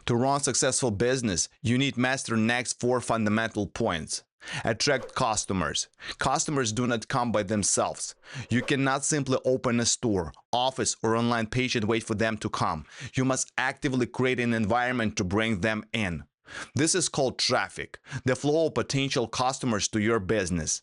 To run successful business, you need to master next 4 fundamental points. Attract customers. Customers do not come by themselves. You cannot simply open a store, office, or online page and wait for them to come. You must actively create an environment to bring them in. This is called traffic, the flow of potential customers to your business.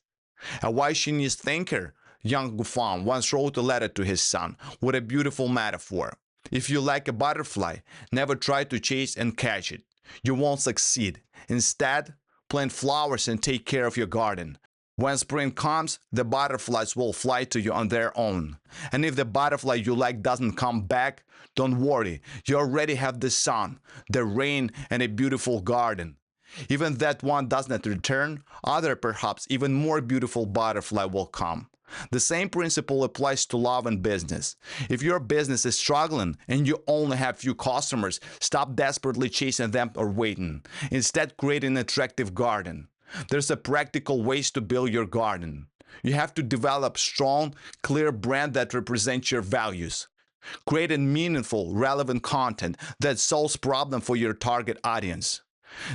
A wise Chinese thinker, Yang Gufang, once wrote a letter to his son with a beautiful metaphor. If you like a butterfly, never try to chase and catch it. You won't succeed. Instead, plant flowers and take care of your garden. When spring comes, the butterflies will fly to you on their own. And if the butterfly you like doesn't come back, don't worry. You already have the sun, the rain, and a beautiful garden. Even that one does not return, other perhaps even more beautiful butterfly will come. The same principle applies to love and business. If your business is struggling and you only have few customers, stop desperately chasing them or waiting. Instead, create an attractive garden. There's a practical ways to build your garden. You have to develop strong, clear brand that represents your values. Create a meaningful, relevant content that solves problems for your target audience.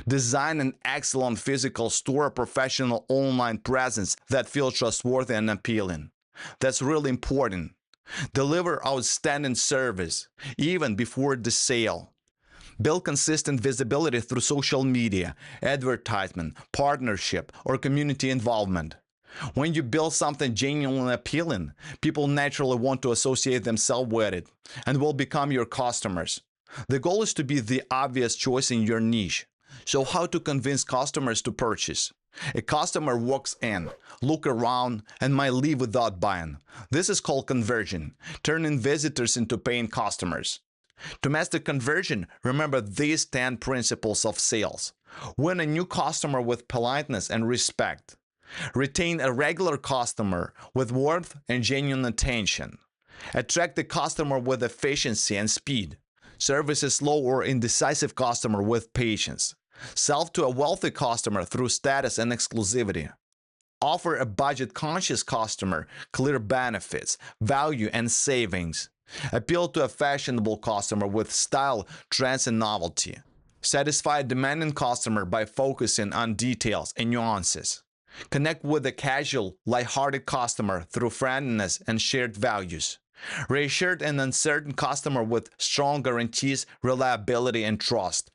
Design an excellent physical store or professional online presence that feels trustworthy and appealing. That's really important. Deliver outstanding service, even before the sale. Build consistent visibility through social media, advertisement, partnership, or community involvement. When you build something genuinely appealing, people naturally want to associate themselves with it and will become your customers. The goal is to be the obvious choice in your niche. So how to convince customers to purchase? A customer walks in, look around, and might leave without buying. This is called conversion, turning visitors into paying customers. To master conversion, remember these 10 principles of sales. Win a new customer with politeness and respect. Retain a regular customer with warmth and genuine attention. Attract the customer with efficiency and speed. Service a slow or indecisive customer with patience. Sell to a wealthy customer through status and exclusivity. Offer a budget-conscious customer clear benefits, value, and savings. Appeal to a fashionable customer with style, trends, and novelty. Satisfy a demanding customer by focusing on details and nuances. Connect with a casual, lighthearted customer through friendliness and shared values. Reassure an uncertain customer with strong guarantees, reliability, and trust.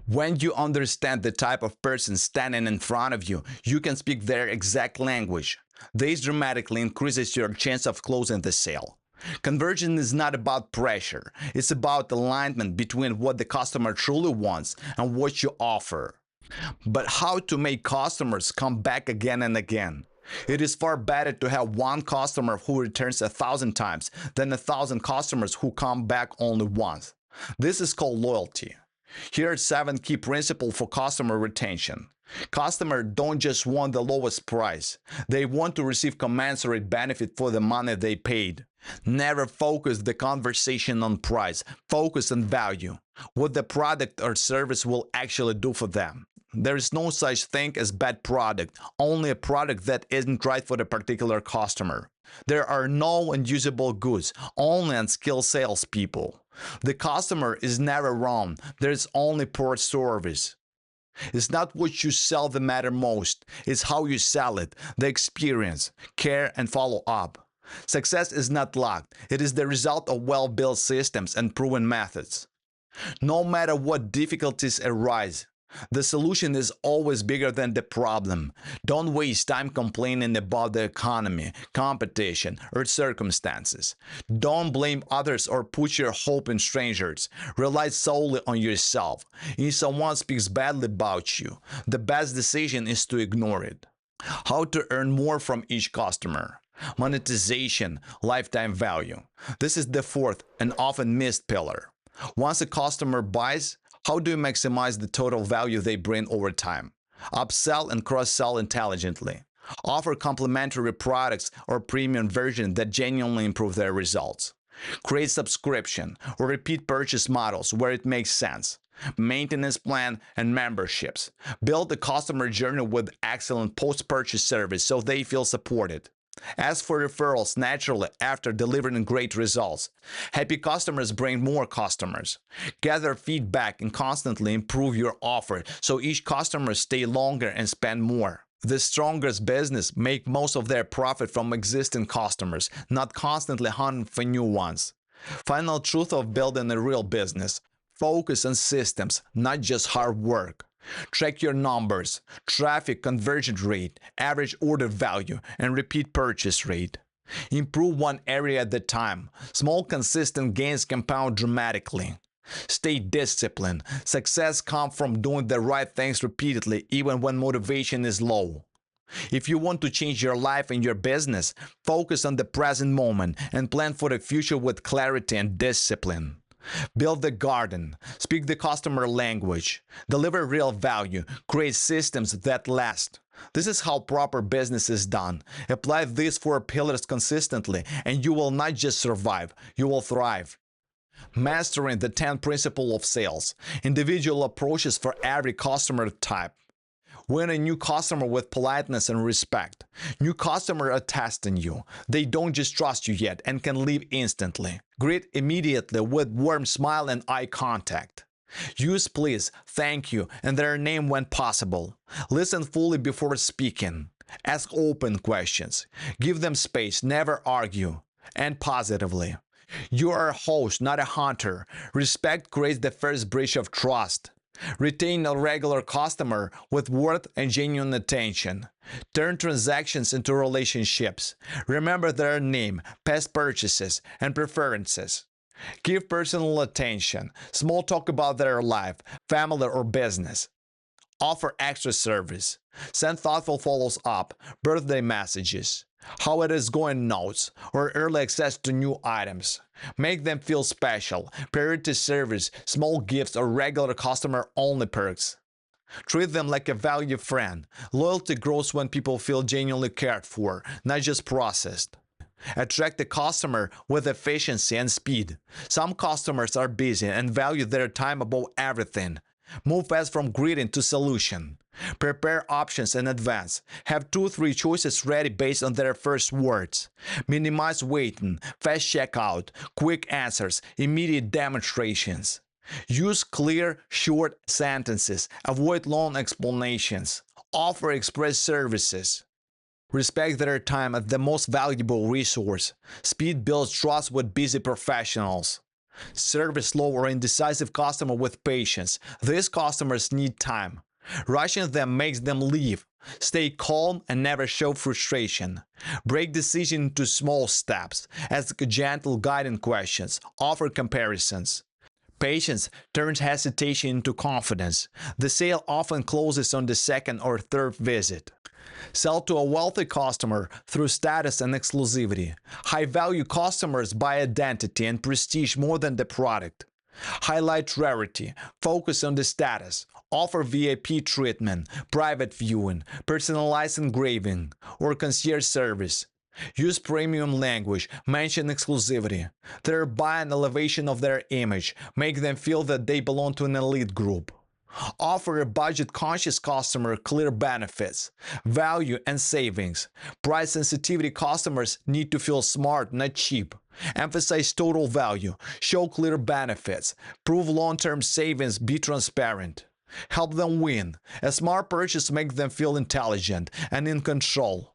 When you understand the type of person standing in front of you, you can speak their exact language. This dramatically increases your chance of closing the sale. Conversion is not about pressure. It's about alignment between what the customer truly wants and what you offer. But how to make customers come back again and again? It is far better to have one customer who returns 1,000 times than 1,000 customers who come back only once. This is called loyalty. Here are 7 key principles for customer retention. Customers don't just want the lowest price. They want to receive commensurate benefit for the money they paid. Never focus the conversation on price. Focus on value. What the product or service will actually do for them. There is no such thing as bad product, only a product that isn't right for the particular customer. There are no unusable goods, only unskilled salespeople. The customer is never wrong, there is only poor service. It's not what you sell that matter most, it's how you sell it, the experience, care, and follow up. Success is not luck, it is the result of well-built systems and proven methods. No matter what difficulties arise, the solution is always bigger than the problem. Don't waste time complaining about the economy, competition, or circumstances. Don't blame others or put your hope in strangers. Rely solely on yourself. If someone speaks badly about you, the best decision is to ignore it. How to earn more from each customer? Monetization, lifetime value. This is the 4th and often missed pillar. Once a customer buys, how do you maximize the total value they bring over time? Upsell and cross-sell intelligently. Offer complementary products or premium versions that genuinely improve their results. Create subscription or repeat purchase models where it makes sense. Maintenance plan and memberships. Build the customer journey with excellent post-purchase service so they feel supported. Ask for referrals naturally after delivering great results. Happy customers bring more customers. Gather feedback and constantly improve your offer so each customer stay longer and spend more. The strongest business make most of their profit from existing customers, not constantly hunting for new ones. Final truth of building a real business: focus on systems, not just hard work. Track your numbers: traffic, conversion rate, average order value, and repeat purchase rate. Improve one area at a time. Small, consistent gains compound dramatically. Stay disciplined. Success comes from doing the right things repeatedly, even when motivation is low. If you want to change your life and your business, focus on the present moment and plan for the future with clarity and discipline. Build the garden, speak the customer language, deliver real value, create systems that last. This is how proper business is done. Apply these 4 pillars consistently, and you will not just survive, you will thrive. Mastering the 10 principles of sales. Individual approaches for every customer type. Win a new customer with politeness and respect. New customer are testing you. They don't just trust you yet and can leave instantly. Greet immediately with warm smile and eye contact. Use please, thank you, and their name when possible. Listen fully before speaking. Ask open questions. Give them space, never argue. And positively. You are a host, not a hunter. Respect creates the first bridge of trust. Retain a regular customer with worth and genuine attention. Turn transactions into relationships. Remember their name, past purchases, and preferences. Give personal attention. Small talk about their life, family, or business. Offer extra service. Send thoughtful follows up, birthday messages, how it is going notes, or early access to new items. Make them feel special. Priority service, small gifts, or regular customer-only perks. Treat them like a valued friend. Loyalty grows when people feel genuinely cared for, not just processed. Attract the customer with efficiency and speed. Some customers are busy and value their time above everything. Move fast from greeting to solution. Prepare options in advance. Have 2-3 choices ready based on their first words. Minimize waiting, fast checkout, quick answers, immediate demonstrations. Use clear, short sentences. Avoid long explanations. Offer express services. Respect their time as the most valuable resource. Speed builds trust with busy professionals. Serve a slow or indecisive customer with patience. These customers need time. Rushing them makes them leave. Stay calm and never show frustration. Break decision into small steps. Ask gentle guiding questions. Offer comparisons. Patience turns hesitation into confidence. The sale often closes on the second or third visit. Sell to a wealthy customer through status and exclusivity. High-value customers buy identity and prestige more than the product. Highlight rarity. Focus on the status. Offer VIP treatment, private viewing, personalized engraving, or concierge service. Use premium language. Mention exclusivity. Thereby an elevation of their image. Make them feel that they belong to an elite group. Offer a budget-conscious customer clear benefits, value, and savings. Price-sensitivity customers need to feel smart, not cheap. Emphasize total value. Show clear benefits. Prove long-term savings. Be transparent. Help them win. A smart purchase makes them feel intelligent and in control.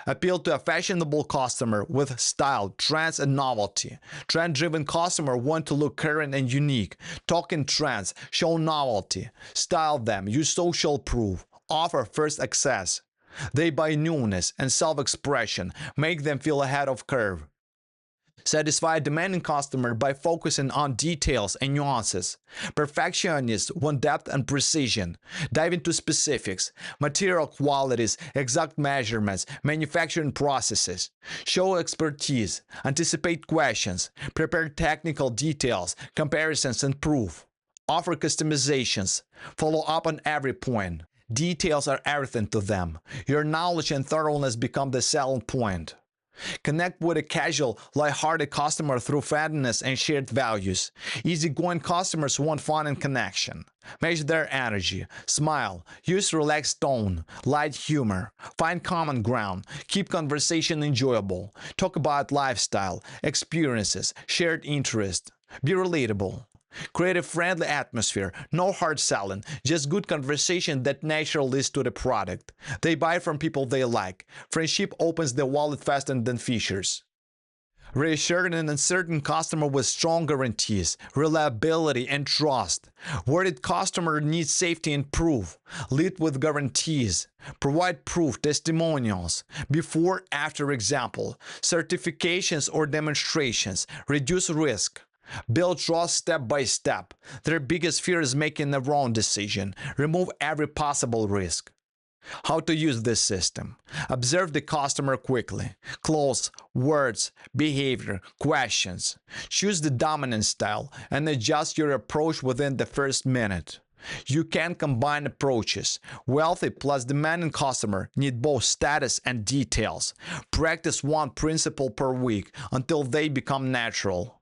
Appeal to a fashionable customer with style, trends, and novelty. Trend-driven customers want to look current and unique. Talk in trends, show novelty. Style them, use social proof. Offer first access. They buy newness and self-expression. Make them feel ahead of curve. Satisfy a demanding customer by focusing on details and nuances. Perfectionists want depth and precision. Dive into specifics, material qualities, exact measurements, manufacturing processes. Show expertise. Anticipate questions. Prepare technical details, comparisons, and proof. Offer customizations. Follow up on every point. Details are everything to them. Your knowledge and thoroughness become the selling point. Connect with a casual, light-hearted customer through friendliness and shared values. Easygoing customers want fun and connection. Measure their energy. Smile. Use relaxed tone, light humor. Find common ground. Keep conversation enjoyable. Talk about lifestyle, experiences, shared interest. Be relatable. Create a friendly atmosphere, no hard selling, just good conversation that naturally leads to the product. They buy from people they like. Friendship opens the wallet faster than features. Reassure an uncertain customer with strong guarantees, reliability, and trust. Worried customer needs safety and proof. Lead with guarantees. Provide proof, testimonials, before, after example, certifications or demonstrations. Reduce risk. Build trust step by step. Their biggest fear is making the wrong decision. Remove every possible risk. How to use this system. Observe the customer quickly. Clothes, words, behavior, questions. Choose the dominant style and adjust your approach within the first minute. You can combine approaches. Wealthy plus demanding customer need both status and details. Practice one principle per week until they become natural.